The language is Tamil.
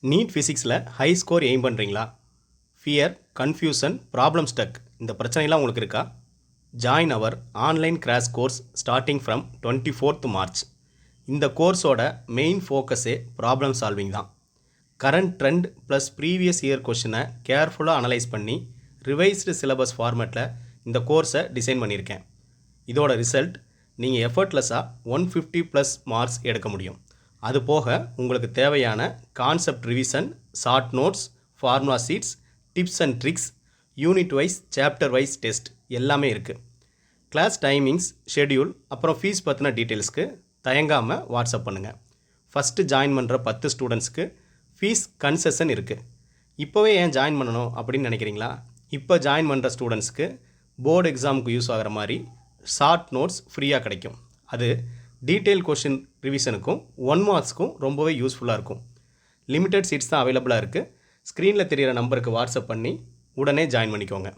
நீட் ஃபிசிக்ஸில் ஹை ஸ்கோர் எய்ம் பண்ணுறீங்களா? ஃபியர், கன்ஃபியூஷன், ப்ராப்ளம் ஸ்டக் இந்த பிரச்சனைலாம் உங்களுக்கு இருக்கா? Join our online crash course starting from 24th March. இந்த கோர்ஸோட மெயின் ஃபோக்கஸே ப்ராப்ளம் சால்விங் தான். Current trend plus previous year கொஷினை கேர்ஃபுல்லாக அனலைஸ் பண்ணி ரிவைஸ்டு சிலபஸ் ஃபார்மேட்டில் இந்த கோர்ஸை டிசைன் பண்ணியிருக்கேன். இதோட ரிசல்ட் நீங்கள் எஃபர்ட்லெஸ்ஸாக 150+ மார்க்ஸ் எடுக்க முடியும். அது போக உங்களுக்கு தேவையான concept revision, short notes, formula sheets, tips and tricks, unit wise, chapter wise test எல்லாமே இருக்குது. கிளாஸ் டைமிங்ஸ், ஷெட்யூல், அப்புறம் ஃபீஸ் பற்றின டீட்டெயில்ஸ்க்கு தயங்காமல் வாட்ஸ்அப் பண்ணுங்கள். ஃபஸ்ட்டு ஜாயின் பண்ணுற 10 ஸ்டூடெண்ட்ஸ்க்கு ஃபீஸ் கன்செஷன் இருக்குது. இப்போவே ஏன் ஜாயின் பண்ணணும் அப்படின்னு நினைக்கிறீங்களா? இப்போ ஜாயின் பண்ணுற ஸ்டூடெண்ட்ஸ்க்கு போர்டு எக்ஸாமுக்கு யூஸ் ஆகிற மாதிரி ஷார்ட் நோட்ஸ் ஃப்ரீயாக கிடைக்கும். அது டீட்டெயில் கொஷின் ரிவிஷனுக்கும் 1 மார்க்ஸ்க்கும் ரொம்பவே யூஸ்ஃபுல்லாக இருக்கும். லிமிட்டட் சீட்ஸ் தான் அவைலபிளாக இருக்குது. ஸ்க்ரீனில் தெரிகிற நம்பருக்கு வாட்ஸ்அப் பண்ணி உடனே ஜாயின் பண்ணிக்கோங்க.